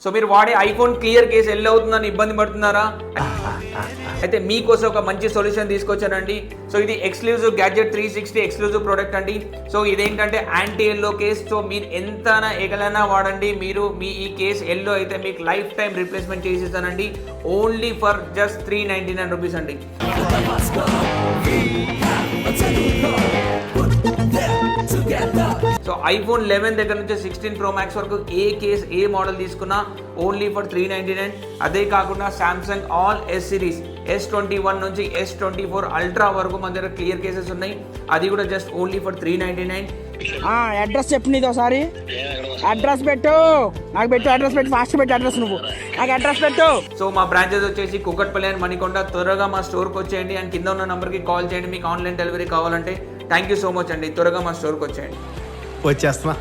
So మీరు వాడే iPhone clear case L అవుతుందని ఇబ్బంది పడుతున్నారా? అయితే మీకోసం ఒక మంచి సొల్యూషన్ తీసుకొచ్చానండి. సో ఇది ఎక్స్క్లూజివ్ గ్యాడ్జెట్ 360 ఎక్స్క్లూజివ్ ప్రోడక్ట్ అండి. సో ఇదేంటంటే యాంటీ ఎల్లో కేస్. సో మీరు ఎంతనా ఎగలైనా వాడండి, మీరు మీ ఈ కేస్ ఎల్లో అయితే మీకు లైఫ్ టైం రిప్లేస్మెంట్ చేసేస్తానండి. ఓన్లీ ఫర్ జస్ట్ 399 రూపీస్ అండి. సో ఐఫోన్ 11 దగ్గర నుంచి 16 Pro Max వరకు ఏ కేస్ ఏ మోడల్ తీసుకున్నా ఓన్లీ ఫర్ 399. అదే కాకుండా Samsung all yes series S21 నుంచి S24 అల్ట్రా వరకు మన దగ్గర క్లియర్ కేసెస్ ఉన్నాయి. అది కూడా జస్ట్ ఓన్లీ ఫర్ 399. అడ్రస్ చెప్పు నీది ఒకసారి. అడ్రస్ పెట్టు నాకు, పెట్టు అడ్రస్ పెట్టు, ఫాస్ట్ పెట్టు అడ్రస్, నువ్వు నాకు అడ్రస్ పెట్టు. సో మా బ్రాంచెస్ వచ్చేసి కుకట్పల్లి అండ్ మణికొండ. త్వరగా మా స్టోర్కి వచ్చేయండి అండ్ కింద ఉన్న నెంబర్కి కాల్ చేయండి మీకు ఆన్లైన్ డెలివరీ కావాలంటే. థ్యాంక్ యూ సో మచ్ అండి. త్వరగా మా స్టోర్కి వచ్చేయండి. వచ్చేస్తున్నా.